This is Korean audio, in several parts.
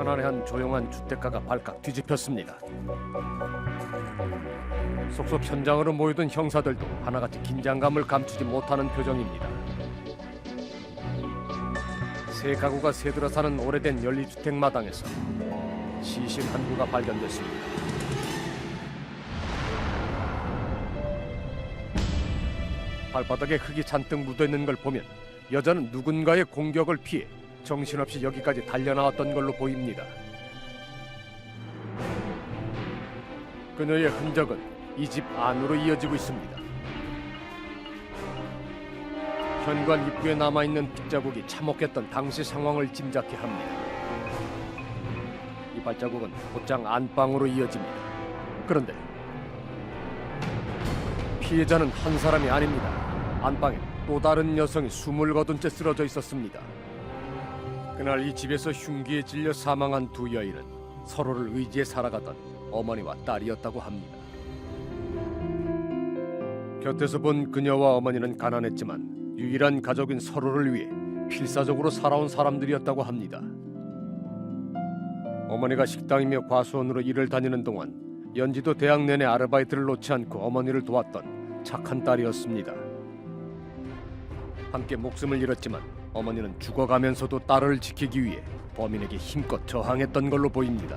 편안한 조용한 주택가가 발칵 뒤집혔습니다. 속속 현장으로 모이던 형사들도 하나같이 긴장감을 감추지 못하는 표정입니다. 새 가구가 새들어 사는 오래된 연립주택 마당에서 시신 한 구가 발견됐습니다. 발바닥에 흙이 잔뜩 묻어있는 걸 보면 여자는 누군가의 공격을 피해 정신없이 여기까지 달려나왔던 걸로 보입니다. 그녀의 흔적은 이 집 안으로 이어지고 있습니다. 현관 입구에 남아있는 빗자국이 참혹했던 당시 상황을 짐작케 합니다. 이 발자국은 곧장 안방으로 이어집니다. 그런데 피해자는 한 사람이 아닙니다. 안방에 또 다른 여성이 숨을 거둔 채 쓰러져 있었습니다. 그날 이 집에서 흉기에 찔려 사망한 두 여인은 서로를 의지해 살아가던 어머니와 딸이었다고 합니다. 곁에서 본 그녀와 어머니는 가난했지만 유일한 가족인 서로를 위해 필사적으로 살아온 사람들이었다고 합니다. 어머니가 식당이며 과수원으로 일을 다니는 동안 연지도 대학 내내 아르바이트를 놓지 않고 어머니를 도왔던 착한 딸이었습니다. 함께 목숨을 잃었지만 어머니는 죽어가면서도 딸을 지키기 위해 범인에게 힘껏 저항했던 걸로 보입니다.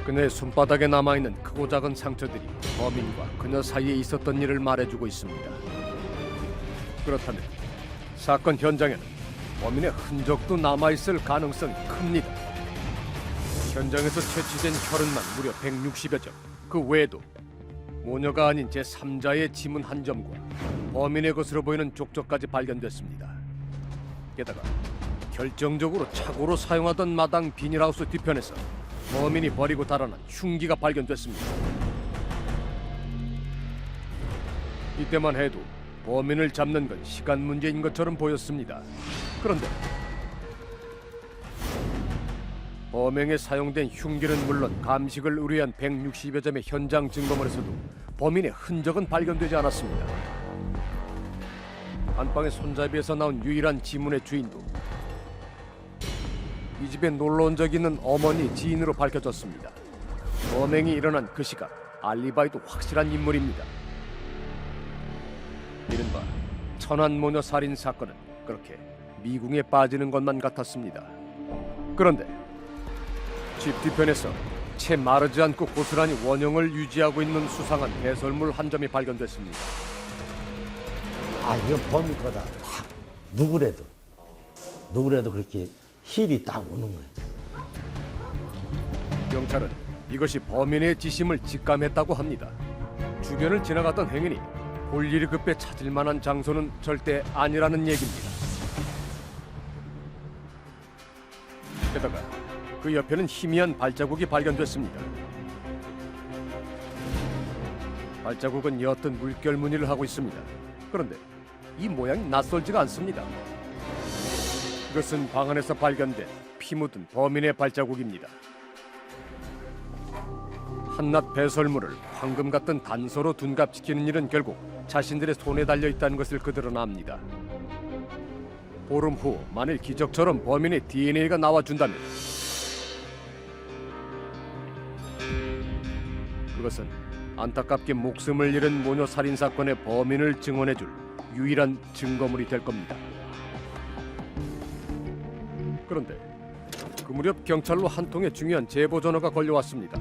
그녀의 손바닥에 남아있는 크고 작은 상처들이 범인과 그녀 사이에 있었던 일을 말해주고 있습니다. 그렇다면 사건 현장에는 범인의 흔적도 남아있을 가능성이 큽니다. 현장에서 채취된 혈흔만 무려 160여 점, 그 외에도 모녀가 아닌 제3자의 지문 한 점과 범인의 것으로 보이는 족저까지 발견됐습니다. 게다가 결정적으로 착오로 사용하던 마당 비닐하우스 뒤편에서 범인이 버리고 달아난 흉기가 발견됐습니다. 이때만 해도 범인을 잡는 건 시간 문제인 것처럼 보였습니다. 그런데 범행에 사용된 흉기는 물론 감식을 의뢰한 160여 점의 현장 증거물에서도 범인의 흔적은 발견되지 않았습니다. 안방의 손잡이에서 나온 유일한 지문의 주인도 이 집에 놀러 온 적이 있는 어머니 지인으로 밝혀졌습니다. 범행이 일어난 그 시각 알리바이도 확실한 인물입니다. 이른바 천안모녀 살인 사건은 그렇게 미궁에 빠지는 것만 같았습니다. 그런데 집 뒤편에서 채 마르지 않고 고스란히 원형을 유지하고 있는 수상한 배설물 한 점이 발견됐습니다. 이건 범인 거다. 누구래도 그렇게 힐이 딱 오는 거예요. 경찰은 이것이 범인의 지심을 직감했다고 합니다. 주변을 지나갔던 행인이 볼 일이 급해 찾을 만한 장소는 절대 아니라는 얘기입니다. 게다가 그 옆에는 희미한 발자국이 발견됐습니다. 발자국은 옅은 물결 무늬를 하고 있습니다. 그런데 이 모양이 낯설지가 않습니다. 그것은 방 안에서 발견된 피 묻은 범인의 발자국입니다. 한낱 배설물을 황금 같은 단서로 둔갑시키는 일은 결국 자신들의 손에 달려 있다는 것을 그들은 압니다. 보름 후 만일 기적처럼 범인의 DNA가 나와준다면 그것은 안타깝게 목숨을 잃은 모녀 살인 사건의 범인을 증언해줄 유일한 증거물이 될 겁니다. 그런데 그 무렵 경찰로 한 통의 중요한 제보 전화가 걸려왔습니다.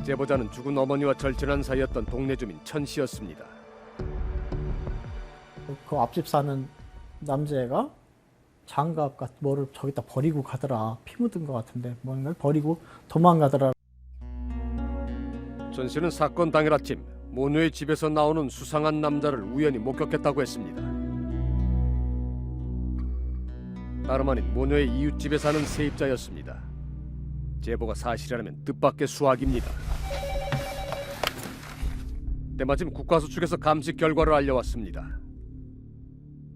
제보자는 죽은 어머니와 절친한 사이였던 동네 주민 천 씨였습니다. 그 앞집 사는 남자애가 장갑 같은 뭐를 저기다 버리고 가더라. 피 묻은 것 같은데 뭔가를 버리고 도망가더라. 천 씨는 사건 당일 아침 모녀의 집에서 나오는 수상한 남자를 우연히 목격했다고 했습니다. 다름 아닌 모녀의 이웃집에 사는 세입자였습니다. 제보가 사실이라면 뜻밖의 수확입니다. 때마침 국과수 측에서 감식 결과를 알려왔습니다.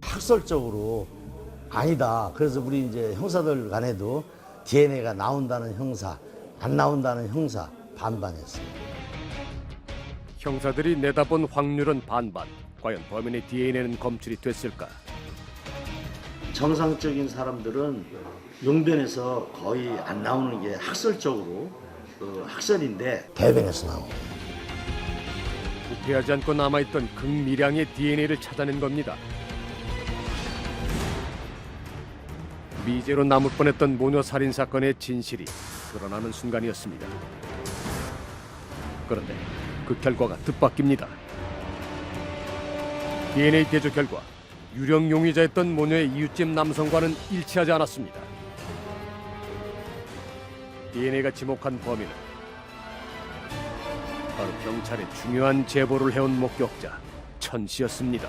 학설적으로 아니다. 그래서 우리 이제 형사들 간에도 DNA가 나온다는 형사, 안 나온다는 형사 반반했습니다. 형사들이 내다본 확률은 반반. 과연 범인의 DNA는 검출이 됐을까? 정상적인 사람들은 용변에서 거의 안 나오는 게 학설적으로 학설인데 대변에서 나옵니다. 부패하지 않고 남아있던 극미량의 DNA를 찾아낸 겁니다. 미제로 남을 뻔했던 모녀 살인 사건의 진실이 드러나는 순간이었습니다. 그런데 그 결과가 뜻밖입니다. DNA 대조 결과 유령 용의자였던 모녀의 이웃집 남성과는 일치하지 않았습니다. DNA가 지목한 범인은 바로 경찰에 중요한 제보를 해온 목격자 천 씨였습니다.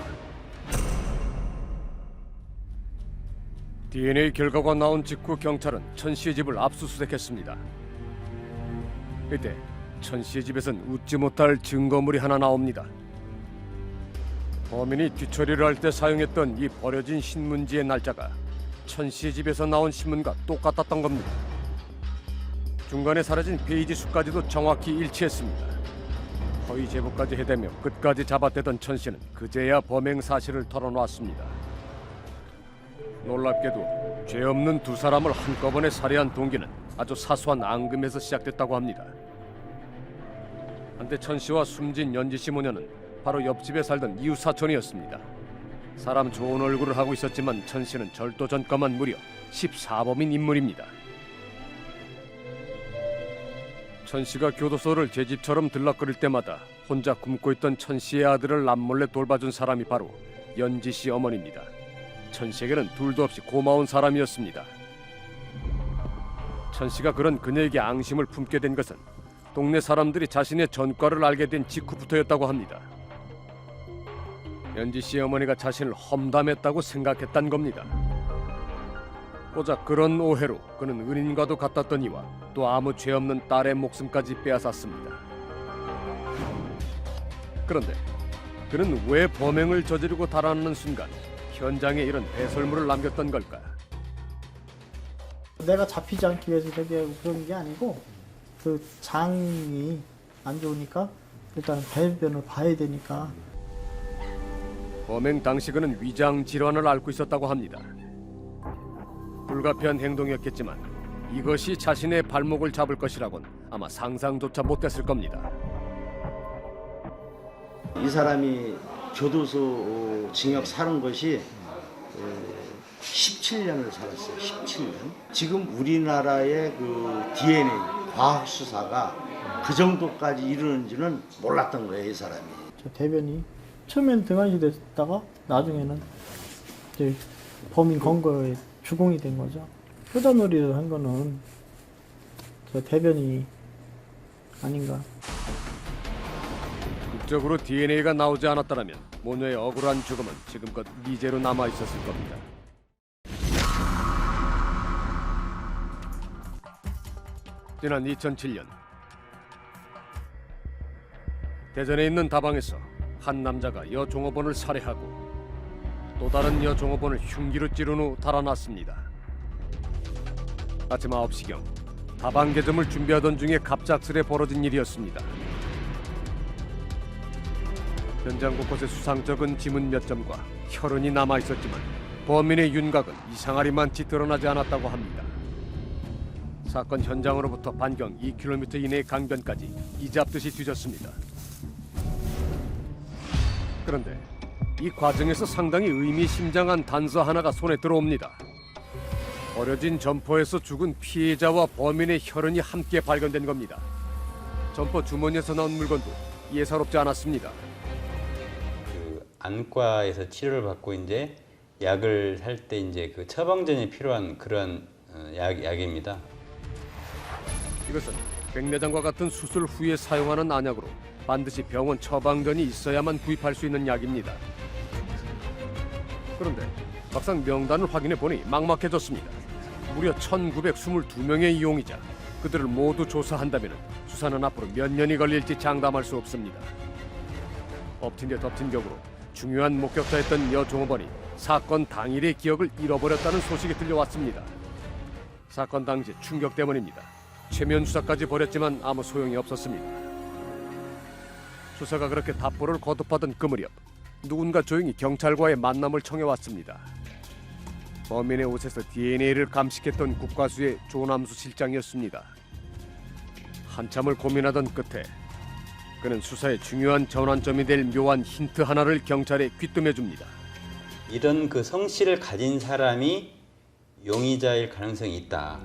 DNA 결과가 나온 직후 경찰은 천 씨의 집을 압수수색했습니다. 이때 천 씨의 집에선 웃지 못할 증거물이 하나 나옵니다. 범인이 뒤처리를 할 때 사용했던 이 버려진 신문지의 날짜가 천 씨의 집에서 나온 신문과 똑같았던 겁니다. 중간에 사라진 페이지 수까지도 정확히 일치했습니다. 허위 제보까지 해대며 끝까지 잡아대던 천 씨는 그제야 범행 사실을 털어놓았습니다. 놀랍게도 죄 없는 두 사람을 한꺼번에 살해한 동기는 아주 사소한 앙금에서 시작됐다고 합니다. 한때 천 씨와 숨진 연지 씨 모녀는 바로 옆집에 살던 이웃 사촌이었습니다. 사람 좋은 얼굴을 하고 있었지만 천 씨는 절도 전과만 무려 14범인 인물입니다. 천 씨가 교도소를 제 집처럼 들락거릴 때마다 혼자 굶고 있던 천 씨의 아들을 남몰래 돌봐준 사람이 바로 연지 씨 어머니입니다. 천 씨에게는 둘도 없이 고마운 사람이었습니다. 천 씨가 그런 그녀에게 앙심을 품게 된 것은 동네 사람들이 자신의 전과를 알게 된 직후부터였다고 합니다. 연지 씨의 어머니가 자신을 험담했다고 생각했단 겁니다. 고작 그런 오해로 그는 은인과도 같았더니와 또 아무 죄 없는 딸의 목숨까지 빼앗았습니다. 그런데 그는 왜 범행을 저지르고 달아나는 순간 현장에 이런 배설물을 남겼던 걸까? 내가 잡히지 않기 위해서 되게 그런 게 아니고 그 장이 안 좋으니까 일단 배변을 봐야 되니까. 범행 당시 그는 위장 질환을 앓고 있었다고 합니다. 불가피한 행동이었겠지만 이것이 자신의 발목을 잡을 것이라곤 아마 상상조차 못했을 겁니다. 이 사람이 교도소 징역 사는 것이 17년을 살았어요. 17년. 지금 우리나라의 그 DNA 과학 수사가 그 정도까지 이르는지는 몰랐던 거예요, 이 사람이. 저 대변이 처음엔 등한시 됐다가 나중에는 이제 범인 검거에 주공이 된 거죠. 효자놀이를 한 거는 저 대변이 아닌가. 극적으로 DNA가 나오지 않았다면 모녀의 억울한 죽음은 지금껏 미제로 남아 있었을 겁니다. 지난 2007년 대전에 있는 다방에서 한 남자가 여 종업원을 살해하고 또 다른 여 종업원을 흉기로 찌른 후 달아났습니다. 아침 9시경 다방 개점을 준비하던 중에 갑작스레 벌어진 일이었습니다. 현장 곳곳에 수상쩍은 지문 몇 점과 혈흔이 남아 있었지만 범인의 윤곽은 이상하리만치 드러나지 않았다고 합니다. 사건 현장으로부터 반경 2km 이내의 강변까지 이잡듯이 뒤졌습니다. 그런데 이 과정에서 상당히 의미심장한 단서 하나가 손에 들어옵니다. 버려진 점포에서 죽은 피해자와 범인의 혈흔이 함께 발견된 겁니다. 점포 주머니에서 나온 물건도 예사롭지 않았습니다. 그 안과에서 치료를 받고 이제 약을 살 때 이제 그 처방전이 필요한 그런 약입니다. 이것은 백내장과 같은 수술 후에 사용하는 안약으로 반드시 병원 처방전이 있어야만 구입할 수 있는 약입니다. 그런데 막상 명단을 확인해 보니 막막해졌습니다. 무려 1922명의 이용이자 그들을 모두 조사한다면 수사는 앞으로 몇 년이 걸릴지 장담할 수 없습니다. 엎친 데 덮친 격으로 중요한 목격자였던 여 종업원이 사건 당일의 기억을 잃어버렸다는 소식이 들려왔습니다. 사건 당시 충격 때문입니다. 최면 수사까지 벌였지만 아무 소용이 없었습니다. 수사가 그렇게 답보를 거듭하던 그 무렵 누군가 조용히 경찰과의 만남을 청해왔습니다. 범인의 옷에서 DNA를 감식했던 국과수의 조남수 실장이었습니다. 한참을 고민하던 끝에 그는 수사의 중요한 전환점이 될 묘한 힌트 하나를 경찰에 귀뜸해줍니다. 이런 그 성씨를 가진 사람이 용의자일 가능성이 있다.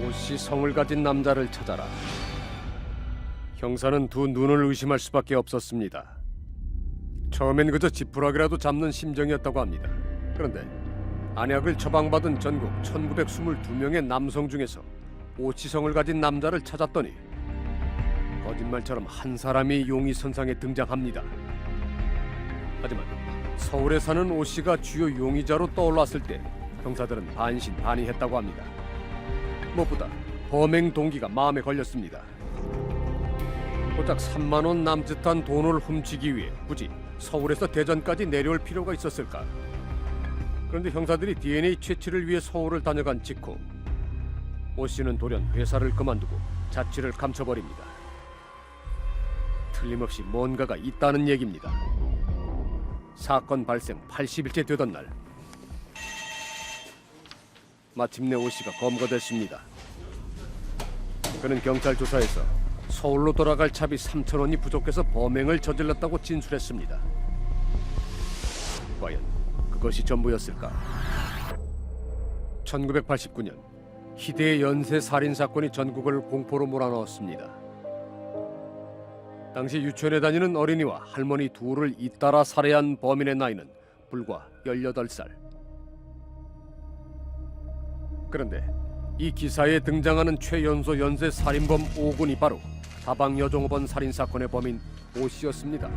오씨 성을 가진 남자를 찾아라. 형사는 두 눈을 의심할 수밖에 없었습니다. 처음엔 그저 지푸라기라도 잡는 심정이었다고 합니다. 그런데 안약을 처방받은 전국 1922명의 남성 중에서 오치성을 가진 남자를 찾았더니 거짓말처럼 한 사람이 용의선상에 등장합니다. 하지만 서울에 사는 오씨가 주요 용의자로 떠올랐을 때 형사들은 반신반의했다고 합니다. 무엇보다 범행 동기가 마음에 걸렸습니다. 고작 3만 원 남짓한 돈을 훔치기 위해 굳이 서울에서 대전까지 내려올 필요가 있었을까? 그런데 형사들이 DNA 채취를 위해 서울을 다녀간 직후 오 씨는 돌연 회사를 그만두고 자취를 감춰버립니다. 틀림없이 뭔가가 있다는 얘기입니다. 사건 발생 80일째 되던 날 마침내 오 씨가 검거됐습니다. 그는 경찰 조사에서 서울로 돌아갈 차비 3,000원이 부족해서 범행을 저질렀다고 진술했습니다. 과연 그것이 전부였을까? 1989년 희대의 연쇄 살인 사건이 전국을 공포로 몰아넣었습니다. 당시 유치원에 다니는 어린이와 할머니 둘을 잇따라 살해한 범인의 나이는 불과 18살. 그런데 이 기사에 등장하는 최연소 연쇄 살인범 5군이 바로 다방 여종업원 살인 사건의 범인 오 씨였습니다.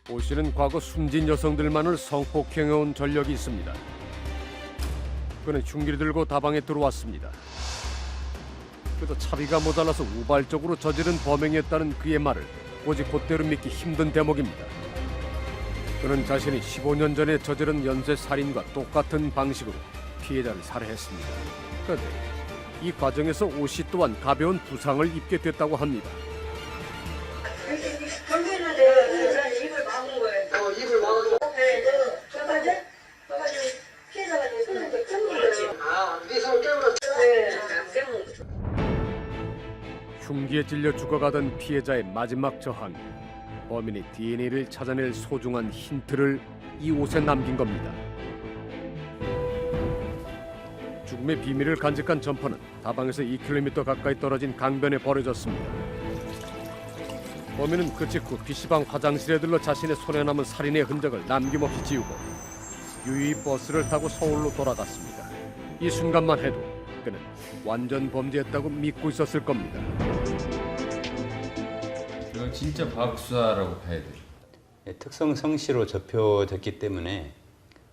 오 씨는 과거 숨진 여성들만을 성폭행해온 전력이 있습니다. 그는 흉기를 들고 다방에 들어왔습니다. 그래도 차비가 모자라서 우발적으로 저지른 범행이었다는 그의 말을 오직 곧대로 믿기 힘든 대목입니다. 그는 자신이 15년 전에 저지른 연쇄 살인과 똑같은 방식으로 피해자를 살해했습니다. 그런데 이 과정에서 오 씨 또한 가벼운 부상을 입게 됐다고 합니다. 경비는데 입을 막은 거예요. 입을 막은 거? 네, 저까지 피해자가 손을 깨문 거예요. 아, 네 손을 깨물었어? 네, 깨문 거죠. 흉기에 찔려 죽어가던 피해자의 마지막 저항. 범인이 DNA를 찾아낼 소중한 힌트를 이 옷에 남긴 겁니다. 죽음의 비밀을 간직한 점퍼는 다방에서 2km 가까이 떨어진 강변에 버려졌습니다. 범인은 그 직후 PC방 화장실에 들러 자신의 손에 남은 살인의 흔적을 남김없이 지우고 유유히 버스를 타고 서울로 돌아갔습니다. 이 순간만 해도 그는 완전 범죄했다고 믿고 있었을 겁니다. 이건 진짜 과학 수사라고 봐야 돼요. 특성 성씨로 접혀졌기 때문에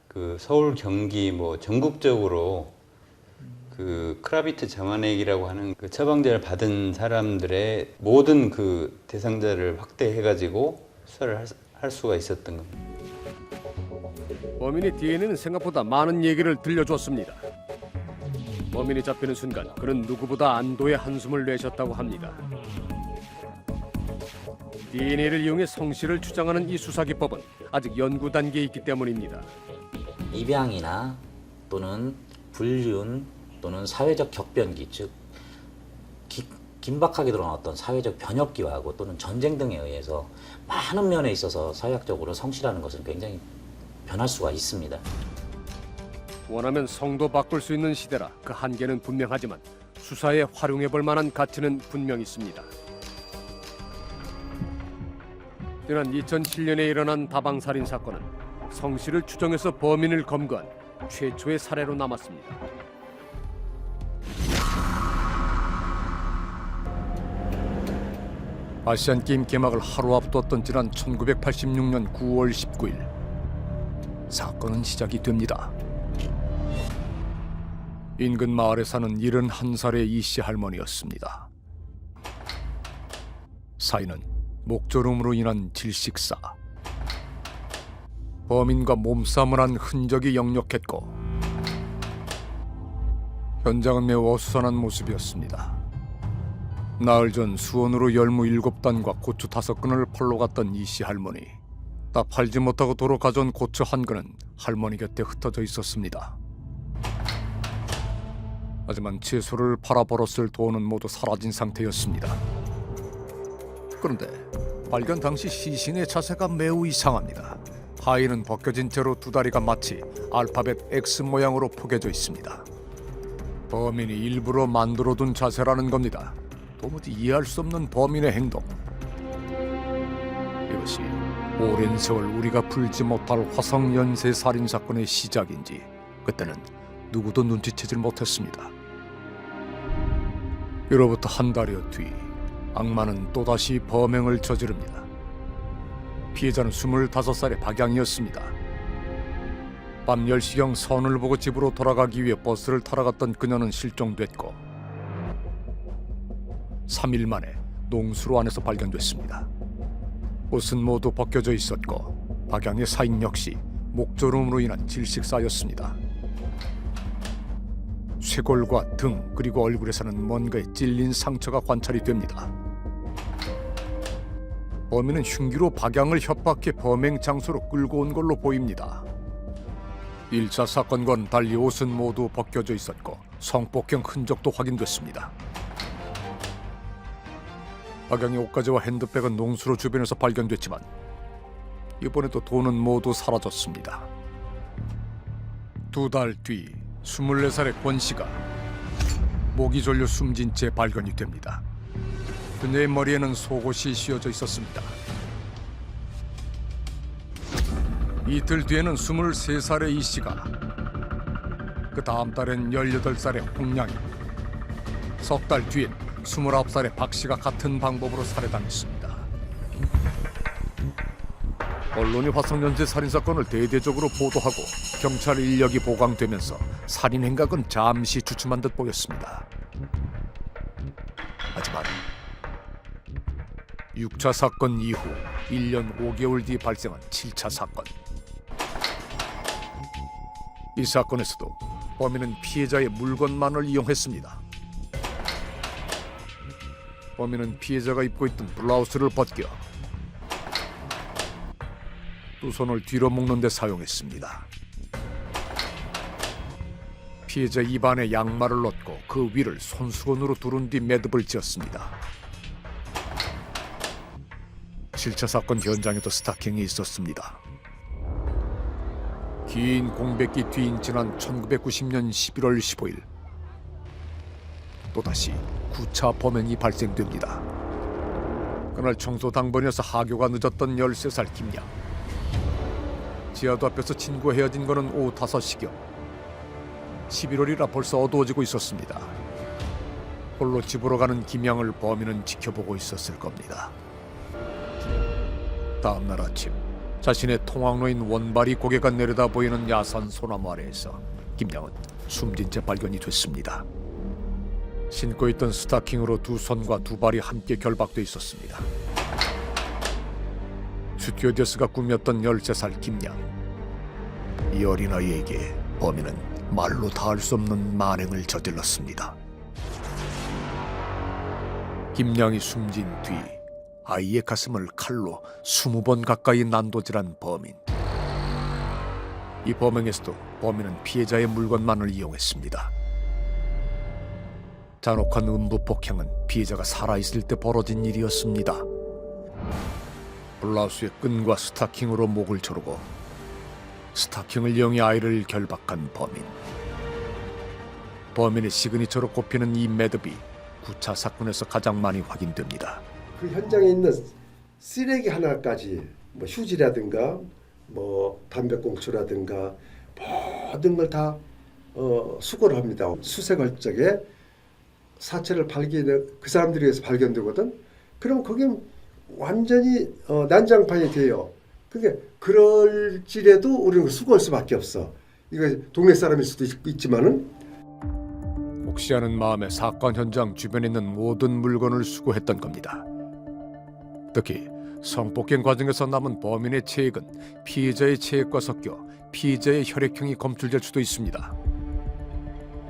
그 서울, 경기 뭐 전국적으로 그 크라비트 정한액이라고 하는 그 처방전을 받은 사람들의 모든 그 대상자를 확대해가지고 수사를 할 수가 있었던 겁니다. 범인의 DNA는 생각보다 많은 얘기를 들려줬습니다. 범인이 잡히는 순간 그는 누구보다 안도의 한숨을 내셨다고 합니다. DNA를 이용해 성씨를 추정하는 이 수사 기법은 아직 연구 단계에 있기 때문입니다. 입양이나 또는 불륜 또는 사회적 격변기, 즉 긴박하게 드러난 어떤 사회적 변혁기하고 또는 전쟁 등에 의해서 많은 면에 있어서 사회학적으로 성씨라는 것은 굉장히 변할 수가 있습니다. 원하면 성도 바꿀 수 있는 시대라 그 한계는 분명하지만 수사에 활용해볼 만한 가치는 분명 있습니다. 지난 2007년에 일어난 다방살인 사건은 성씨를 추정해서 범인을 검거한 최초의 사례로 남았습니다. 아시안게임 개막을 하루 앞뒀던 지난 1986년 9월 19일 사건은 시작이 됩니다. 인근 마을에 사는 71살의 이씨 할머니였습니다. 사인은 목조름으로 인한 질식사. 범인과 몸싸움을 한 흔적이 역력했고 현장은 매우 어수선한 모습이었습니다. 나흘 전 수원으로 열무 7단과 고추 5근을 팔러 갔던 이씨 할머니. 다 팔지 못하고 도로 가져온 고추 한 근은 할머니 곁에 흩어져 있었습니다. 하지만 채소를 팔아 벌었을 돈은 모두 사라진 상태였습니다. 그런데 발견 당시 시신의 자세가 매우 이상합니다. 하의는 벗겨진 채로 두 다리가 마치 알파벳 X 모양으로 포개져 있습니다. 범인이 일부러 만들어둔 자세라는 겁니다. 도무지 이해할 수 없는 범인의 행동. 이것이 오랜 세월 우리가 풀지 못할 화성연쇄 살인 사건의 시작인지 그때는 누구도 눈치채질 못했습니다. 이로부터 한 달여 뒤 악마는 또다시 범행을 저지릅니다. 피해자는 25살의 박양이었습니다. 밤 10시경 선을 보고 집으로 돌아가기 위해 버스를 타러 갔던 그녀는 실종됐고 3일 만에 농수로 안에서 발견됐습니다. 옷은 모두 벗겨져 있었고 박양의 사인 역시 목조름으로 인한 질식사였습니다. 쇄골과 등 그리고 얼굴에서는 뭔가에 찔린 상처가 관찰이 됩니다. 범인은 흉기로 박양을 협박해 범행 장소로 끌고 온 걸로 보입니다. 1차 사건과는 달리 옷은 모두 벗겨져 있었고 성폭행 흔적도 확인됐습니다. 박양의 옷가지와 핸드백은 농수로 주변에서 발견됐지만 이번에도 돈은 모두 사라졌습니다. 2달 뒤 24살의 권 씨가 목이 졸려 숨진 채 발견이 됩니다. 그녀의 머리에는 속옷이 씌워져 있었습니다. 이틀 뒤에는 23살의 이 씨가, 그 다음 달엔 18살의 홍양이, 석 달 뒤엔 29살의 박 씨가 같은 방법으로 살해당했습니다. 언론이 화성연쇄 살인사건을 대대적으로 보도하고 경찰 인력이 보강되면서 살인 행각은 잠시 주춤한 듯 보였습니다. 하지만 6차 사건 이후 1년 5개월 뒤 발생한 7차 사건. 이 사건에서도 범인은 피해자의 물건만을 이용했습니다. 범인은 피해자가 입고 있던 블라우스를 벗겨 두 손을 뒤로 묶는 데 사용했습니다. 피해자 입안에 양말을 넣고 그 위를 손수건으로 두른 뒤 매듭을 지었습니다. 7차 사건 현장에도 스타킹이 있었습니다. 긴 공백기 뒤인 지난 1990년 11월 15일 또다시 9차 범행이 발생됩니다. 그날 청소 당번이어서 하교가 늦었던 13살 김양. 지하도 앞에서 친구와 헤어진 거는 오후 5시경. 11월이라 벌써 어두워지고 있었습니다. 홀로 집으로 가는 김양을 범인은 지켜보고 있었을 겁니다. 다음 날 아침 자신의 통학로인 원발이 고개가 내려다 보이는 야산 소나무 아래에서 김양은 숨진 채 발견이 됐습니다. 신고 있던 스타킹으로 두 손과 두 발이 함께 결박돼 있었습니다. 스튜어디스가 꿈이었던 13살 김양. 이 어린아이에게 범인은 말로 다할 수 없는 만행을 저질렀습니다. 김양이 숨진 뒤 아이의 가슴을 칼로 20번 가까이 난도질한 범인. 이 범행에서도 범인은 피해자의 물건만을 이용했습니다. 잔혹한 음부 폭행은 피해자가 살아있을 때 벌어진 일이었습니다. 블라우스의 끈과 스타킹으로 목을 조르고 스타킹을 이용해 아이를 결박한 범인. 범인의 시그니처로 꼽히는 이 매듭이 9차 사건에서 가장 많이 확인됩니다. 그 현장에 있는 쓰레기 하나까지 뭐 휴지라든가 뭐 담배꽁초라든가 모든 걸 다 수거를 합니다. 수색할 적에 사체를 그 사람들에 의해서 발견되거든. 그럼 거기 완전히 난장판이 돼요. 그게 그럴지라도 우리는 수거할 수밖에 없어. 이거 동네 사람일 수도 있지만은 혹시 하는 마음에 사건 현장 주변에 있는 모든 물건을 수거했던 겁니다. 특히 성폭행 과정에서 남은 범인의 체액은 피해자의 체액과 섞여 피해자의 혈액형이 검출될 수도 있습니다.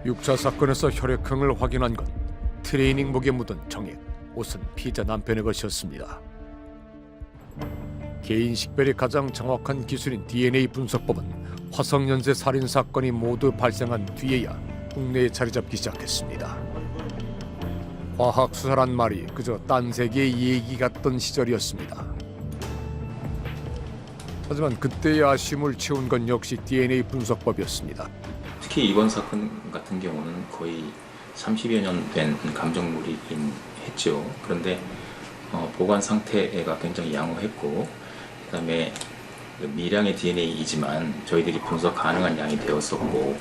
6차 사건에서 혈액형을 확인한 건 트레이닝복에 묻은 정액, 옷은 피해자 남편의 것이었습니다. 개인 식별이 가장 정확한 기술인 DNA 분석법은 화성연쇄 살인 사건이 모두 발생한 뒤에야 국내에 자리 잡기 시작했습니다. 과학 수사란 말이 그저 딴 세계의 얘기 같던 시절이었습니다. 하지만 그때의 아쉬움을 채운 건 역시 DNA 분석법이었습니다. 특히 이번 사건 같은 경우는 거의 30여 년 된 감정물이긴 했죠. 그런데 보관 상태가 굉장히 양호했고, 그다음에 미량의 DNA이지만 저희들이 분석 가능한 양이 되었었고,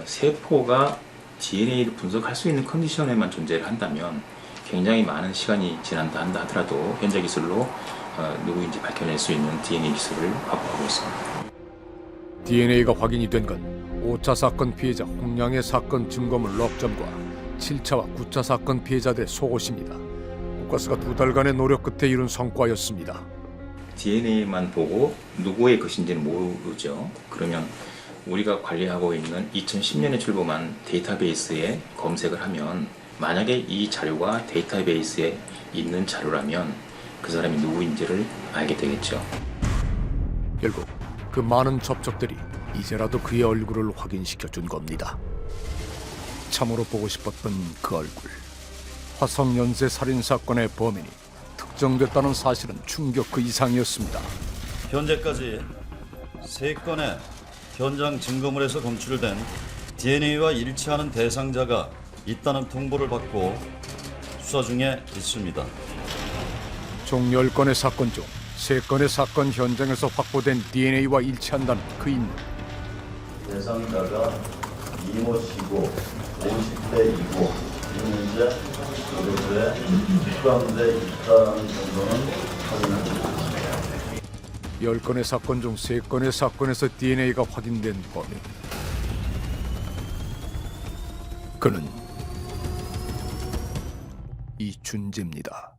세포가 DNA를 분석할 수 있는 컨디션에만 존재를 한다면 굉장히 많은 시간이 지난다 한다 하더라도 현재 기술로 누구인지 밝혀낼 수 있는 DNA 기술을 확보하고 있습니다. DNA가 확인이 된 건 5차 사건 피해자 홍량의 사건 증거물 넉 점과 7차와 9차 사건 피해자들의 속옷입니다. 국가수가 2달간의 노력 끝에 이룬 성과였습니다. DNA만 보고 누구의 것인지는 모르죠. 그러면 우리가 관리하고 있는 2010년에 출범한 데이터베이스에 검색을 하면 만약에 이 자료가 데이터베이스에 있는 자료라면 그 사람이 누구인지를 알게 되겠죠. 결국 그 많은 접촉들이 이제라도 그의 얼굴을 확인시켜 준 겁니다. 참으로 보고 싶었던 그 얼굴. 화성연쇄 살인 사건의 범인이 특정됐다는 사실은 충격 그 이상이었습니다. 현재까지 3건의 현장 증거물에서 검출된 DNA와 일치하는 대상자가 있다는 통보를 받고 수사 중에 있습니다. 총 10건의 사건 중 3건의 사건 현장에서 확보된 DNA와 일치한다는 그 인물. 대상자가 이모 씨고 50대이고 현재 그룹에 입감돼 있다는 정도는 확인합니다. 10건의 사건 중 3건의 사건에서 DNA가 확인된 범인. 그는 이준재입니다.